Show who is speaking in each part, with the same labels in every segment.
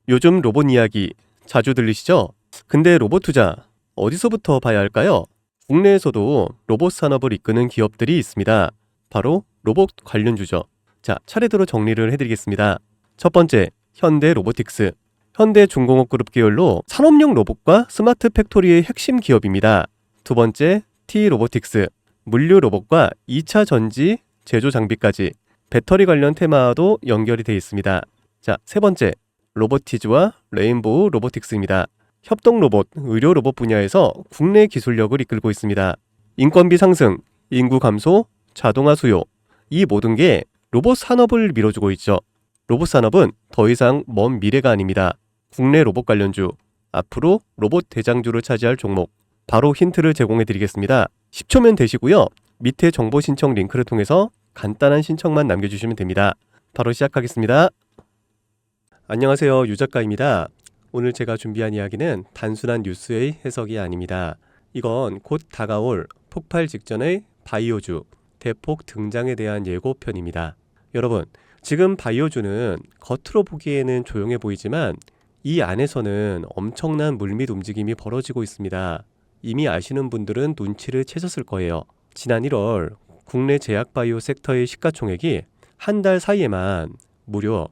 Speaker 1: 요즘 로봇 이야기 자주 들리시죠? 근데 로봇 투자 어디서부터 봐야 할까요? 국내에서도 로봇 산업을 이끄는 기업들이 있습니다. 바로 로봇 관련주죠. 자, 차례대로 정리를 해드리겠습니다. 첫 번째, 현대 로보틱스. 현대중공업 그룹 계열로 산업용 로봇과 스마트 팩토리의 핵심 기업입니다. 두 번째, T-로보틱스. 물류 로봇과 2차 전지 제조 장비까지 배터리 관련 테마와도 연결이 되어 있습니다. 자, 세 번째, 로보티즈와 레인보우 로보틱스입니다. 협동 로봇, 의료 로봇 분야에서 국내 기술력을 이끌고 있습니다. 인건비 상승, 인구 감소, 자동화 수요, 이 모든 게 로봇 산업을 밀어주고 있죠. 로봇 산업은 더 이상 먼 미래가 아닙니다. 국내 로봇 관련주, 앞으로 로봇 대장주를 차지할 종목, 바로 힌트를 제공해 드리겠습니다. 10초면 되시고요. 밑에 정보 신청 링크를 통해서 간단한 신청만 남겨주시면 됩니다. 바로 시작하겠습니다. 안녕하세요, 유작가입니다. 오늘 제가 준비한 이야기는 단순한 뉴스의 해석이 아닙니다. 이건 곧 다가올 폭발 직전의 바이오주, 대폭 등장에 대한 예고편입니다. 여러분, 지금 바이오주는 겉으로 보기에는 조용해 보이지만 이 안에서는 엄청난 물밑 움직임이 벌어지고 있습니다. 이미 아시는 분들은 눈치를 채셨을 거예요. 지난 1월 국내 제약 바이오 섹터의 시가총액이 한 달 사이에만 무려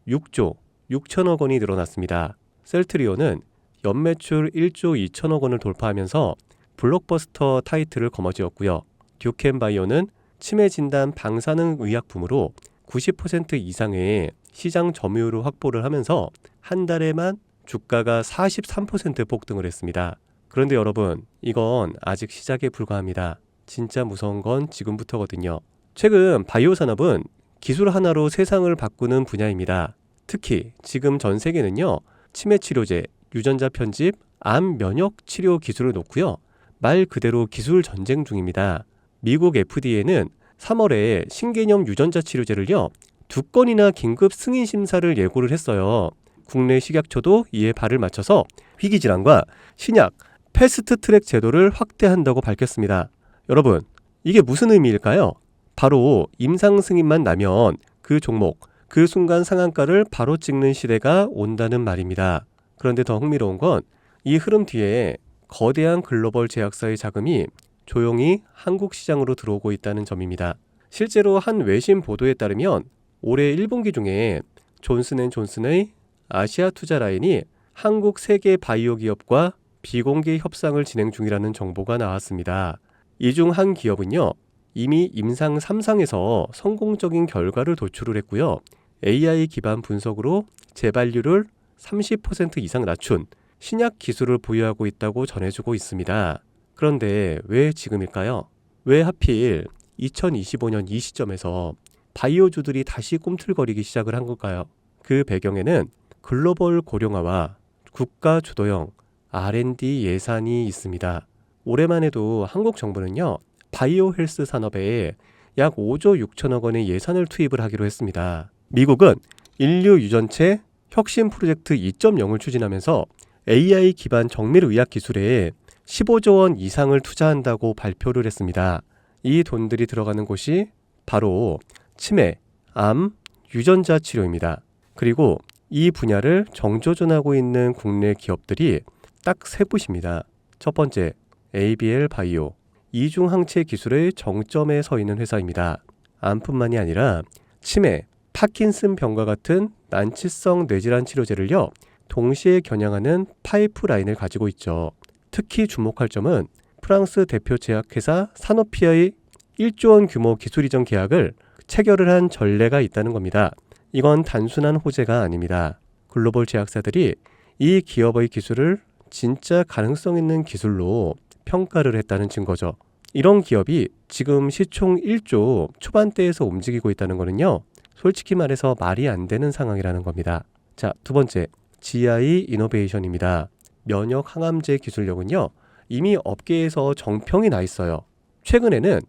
Speaker 1: 6조 6천억 원이 늘어났습니다. 셀트리온은 연매출 1조 2천억 원을 돌파하면서 블록버스터 타이틀을 거머쥐었고요. 듀켄바이오는 치매 진단 방사능 의약품으로 90% 이상의 시장 점유율을 확보를 하면서 한 달에만 주가가 43% 폭등을 했습니다. 그런데 여러분, 이건 아직 시작에 불과합니다. 진짜 무서운 건 지금부터거든요. 최근 바이오 산업은 기술 하나로 세상을 바꾸는 분야입니다. 특히 지금 전 세계는요, 치매 치료제, 유전자 편집, 암 면역 치료 기술을 놓고요, 말 그대로 기술 전쟁 중입니다. 미국 FDA는 3월에 신개념 유전자 치료제를요, 2건이나 긴급 승인 심사를 예고를 했어요. 국내 식약처도 이에 발을 맞춰서 희귀질환과 신약, 패스트 트랙 제도를 확대한다고 밝혔습니다. 여러분, 이게 무슨 의미일까요? 바로 임상 승인만 나면 그 종목, 그 순간 상한가를 바로 찍는 시대가 온다는 말입니다. 그런데 더 흥미로운 건 이 흐름 뒤에 거대한 글로벌 제약사의 자금이 조용히 한국 시장으로 들어오고 있다는 점입니다. 실제로 한 외신 보도에 따르면 올해 1분기 중에 존슨앤존슨의 아시아 투자 라인이 한국 세계 바이오 기업과 비공개 협상을 진행 중이라는 정보가 나왔습니다. 이 중 한 기업은요, 이미 임상 3상에서 성공적인 결과를 도출을 했고요. AI 기반 분석으로 재발률을 30% 이상 낮춘 신약 기술을 보유하고 있다고 전해주고 있습니다. 그런데 왜 지금일까요? 왜 하필 2025년 이 시점에서 바이오주들이 다시 꿈틀거리기 시작을 한 걸까요? 그 배경에는 글로벌 고령화와 국가 주도형 R&D 예산이 있습니다. 올해만 해도 한국 정부는요, 바이오 헬스 산업에 약 5조 6천억 원의 예산을 투입을 하기로 했습니다. 미국은 인류 유전체 혁신 프로젝트 2.0을 추진하면서 AI 기반 정밀 의학 기술에 15조 원 이상을 투자한다고 발표를 했습니다. 이 돈들이 들어가는 곳이 바로 치매, 암, 유전자 치료입니다. 그리고 이 분야를 정조준하고 있는 국내 기업들이 딱 세 곳입니다. 첫 번째, ABL 바이오. 이중 항체 기술의 정점에 서 있는 회사입니다. 암뿐만이 아니라 치매, 파킨슨 병과 같은 난치성 뇌질환 치료제를요, 동시에 겨냥하는 파이프라인을 가지고 있죠. 특히 주목할 점은 프랑스 대표 제약회사 사노피의 1조 원 규모 기술 이전 계약을 체결을 한 전례가 있다는 겁니다. 이건 단순한 호재가 아닙니다. 글로벌 제약사들이 이 기업의 기술을 진짜 가능성 있는 기술로 평가를 했다는 증거죠. 이런 기업이 지금 시총 1조 초반대에서 움직이고 있다는 거는요, 솔직히 말해서 말이 안 되는 상황이라는 겁니다. 자, 두 번째, GI 이노베이션입니다. 면역 항암제 기술력은요, 이미 업계에서 정평이 나 있어요. 최근에는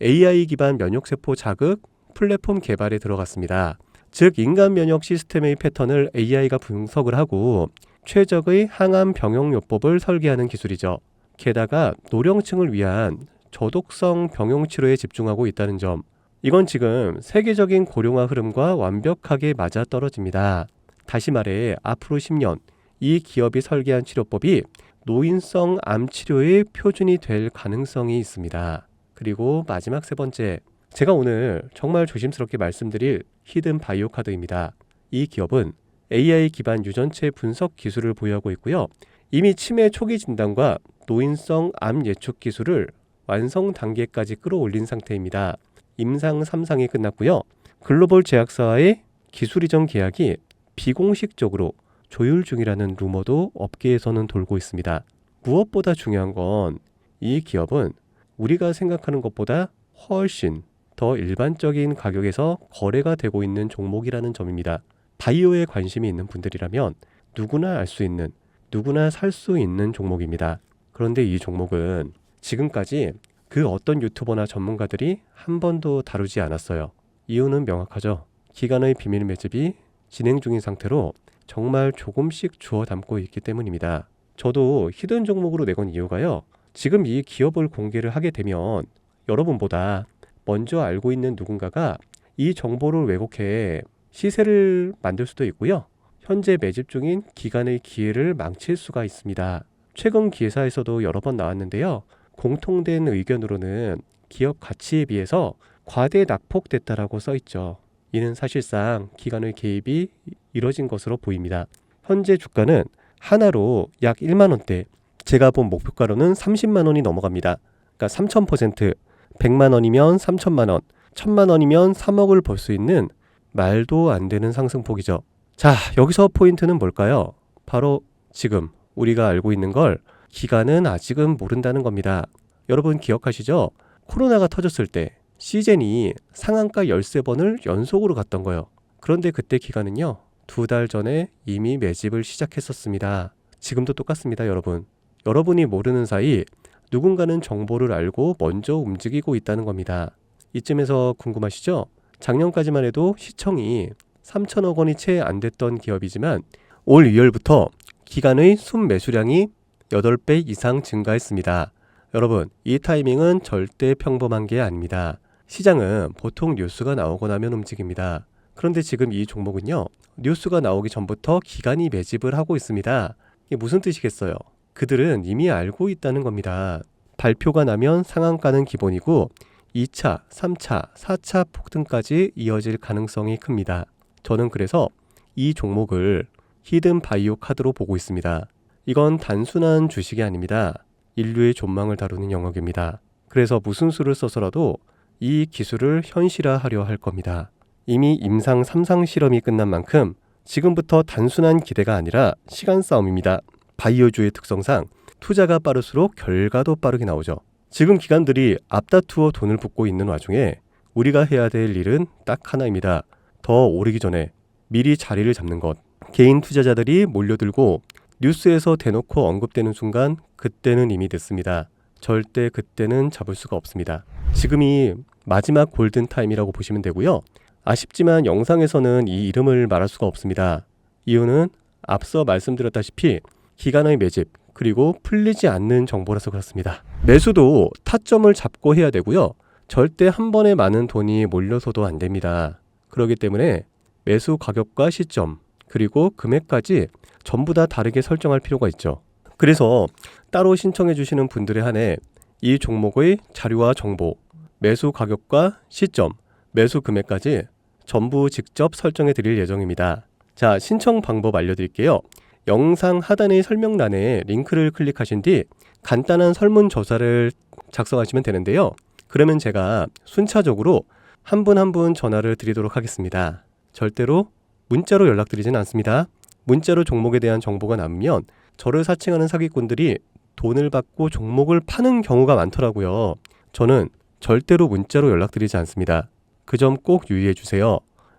Speaker 1: AI 기반 면역세포 자극 플랫폼 개발에 들어갔습니다. 즉, 인간 면역 시스템의 패턴을 AI가 분석을 하고 최적의 항암 병용요법을 설계하는 기술이죠. 게다가 노령층을 위한 저독성 병용 치료에 집중하고 있다는 점, 이건 지금 세계적인 고령화 흐름과 완벽하게 맞아떨어집니다. 다시 말해 앞으로 10년 이 기업이 설계한 치료법이 노인성 암 치료의 표준이 될 가능성이 있습니다. 그리고 마지막 세 번째, 제가 오늘 정말 조심스럽게 말씀드릴 히든 바이오 카드입니다. 이 기업은 AI 기반 유전체 분석 기술을 보유하고 있고요. 이미 치매 초기 진단과 노인성 암 예측 기술을 완성 단계까지 끌어올린 상태입니다. 임상 3상이 끝났고요. 글로벌 제약사와의 기술 이전 계약이 비공식적으로 조율 중이라는 루머도 업계에서는 돌고 있습니다. 무엇보다 중요한 건 이 기업은 우리가 생각하는 것보다 훨씬 더 일반적인 가격에서 거래가 되고 있는 종목이라는 점입니다. 바이오에 관심이 있는 분들이라면 누구나 알 수 있는, 누구나 살 수 있는 종목입니다. 그런데 이 종목은 지금까지 그 어떤 유튜버나 전문가들이 한 번도 다루지 않았어요. 이유는 명확하죠. 기관의 비밀 매집이 진행 중인 상태로 정말 조금씩 주워 담고 있기 때문입니다. 저도 히든 종목으로 내건 이유가요. 지금 이 기업을 공개를 하게 되면 여러분보다 먼저 알고 있는 누군가가 이 정보를 왜곡해 시세를 만들 수도 있고요. 현재 매집 중인 기관의 기회를 망칠 수가 있습니다. 최근 기사에서도 여러 번 나왔는데요. 공통된 의견으로는 기업 가치에 비해서 과대 낙폭됐다라고 써있죠. 이는 사실상 기관의 개입이 이뤄진 것으로 보입니다. 현재 주가는 하나로 약 1만 원대, 제가 본 목표가로는 30만 원이 넘어갑니다. 그러니까 3000%, 100만 원이면 3천만 원, 1000만 원이면 3억을 벌 수 있는 말도 안 되는 상승폭이죠. 자, 여기서 포인트는 뭘까요? 바로 지금 우리가 알고 있는 걸 기관은 아직은 모른다는 겁니다. 여러분 기억하시죠? 코로나가 터졌을 때 시젠이 상한가 13번을 연속으로 갔던 거예요. 그런데 그때 기관은요, 2달 전에 이미 매집을 시작했었습니다. 지금도 똑같습니다, 여러분. 여러분이 모르는 사이 누군가는 정보를 알고 먼저 움직이고 있다는 겁니다. 이쯤에서 궁금하시죠? 작년까지만 해도 시청이 3천억 원이 채 안 됐던 기업이지만 올 2월부터 기관의 순매수량이 8배 이상 증가했습니다. 여러분, 이 타이밍은 절대 평범한 게 아닙니다. 시장은 보통 뉴스가 나오고 나면 움직입니다. 그런데 지금 이 종목은요, 뉴스가 나오기 전부터 기관이 매집을 하고 있습니다. 이게 무슨 뜻이겠어요? 그들은 이미 알고 있다는 겁니다. 발표가 나면 상한가는 기본이고 2차, 3차, 4차 폭등까지 이어질 가능성이 큽니다. 저는 그래서 이 종목을 히든 바이오 카드로 보고 있습니다. 이건 단순한 주식이 아닙니다. 인류의 존망을 다루는 영역입니다. 그래서 무슨 수를 써서라도 이 기술을 현실화하려 할 겁니다. 이미 임상 3상 실험이 끝난 만큼 지금부터 단순한 기대가 아니라 시간 싸움입니다. 바이오주의 특성상 투자가 빠를수록 결과도 빠르게 나오죠. 지금 기관들이 앞다투어 돈을 붓고 있는 와중에 우리가 해야 될 일은 딱 하나입니다. 더 오르기 전에 미리 자리를 잡는 것. 개인 투자자들이 몰려들고 뉴스에서 대놓고 언급되는 순간 그때는 이미 늦습니다. 절대 그때는 잡을 수가 없습니다. 지금이 마지막 골든타임이라고 보시면 되고요. 아쉽지만 영상에서는 이 이름을 말할 수가 없습니다. 이유는 앞서 말씀드렸다시피 기관의 매집 그리고 풀리지 않는 정보라서 그렇습니다. 매수도 타점을 잡고 해야 되고요. 절대 한 번에 많은 돈이 몰려서도 안 됩니다. 그렇기 때문에 매수 가격과 시점 그리고 금액까지 전부 다 다르게 설정할 필요가 있죠. 그래서 따로 신청해 주시는 분들에 한해 이 종목의 자료와 정보, 매수 가격과 시점, 매수 금액까지 전부 직접 설정해 드릴 예정입니다. 자, 신청 방법 알려드릴게요. 영상 하단의 설명란에 링크를 클릭하신 뒤 간단한 설문조사를 작성하시면 되는데요. 그러면 제가 순차적으로 한 분 한 분 전화를 드리도록 하겠습니다. 절대로 문자로 연락드리진 않습니다. 문자로 종목에 대한 정보가 남으면 저를 사칭하는 사기꾼들이 돈을 받고 종목을 파는 경우가 많더라고요. 저는 절대로 문자로 연락드리지 않습니다. 그 점 꼭 유의해 주세요.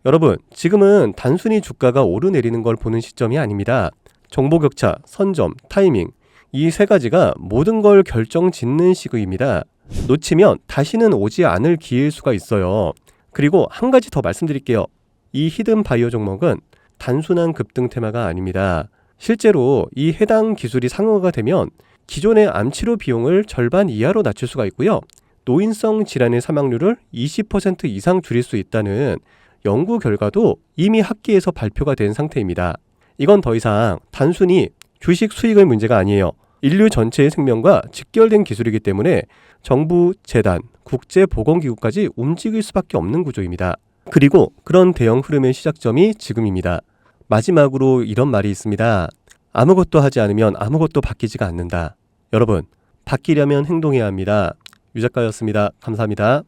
Speaker 1: 여러분, 지금은 단순히 주가가 오르내리는 걸 보는 시점이 아닙니다. 정보 격차, 선점, 타이밍, 이 세 가지가 모든 걸 결정짓는 시기입니다. 놓치면 다시는 오지 않을 기회일 수가 있어요. 그리고 한 가지 더 말씀드릴게요. 이 히든 바이오 종목은 단순한 급등 테마가 아닙니다. 실제로 이 해당 기술이 상용화가 되면 기존의 암치료 비용을 절반 이하로 낮출 수가 있고요. 노인성 질환의 사망률을 20% 이상 줄일 수 있다는 연구 결과도 이미 학계에서 발표가 된 상태입니다. 이건 더 이상 단순히 주식 수익의 문제가 아니에요. 인류 전체의 생명과 직결된 기술이기 때문에 정부, 재단, 국제보건기구까지 움직일 수밖에 없는 구조입니다. 그리고 그런 대형 흐름의 시작점이 지금입니다. 마지막으로 이런 말이 있습니다. 아무것도 하지 않으면 아무것도 바뀌지가 않는다. 여러분, 바뀌려면 행동해야 합니다. 유 작가였습니다. 감사합니다.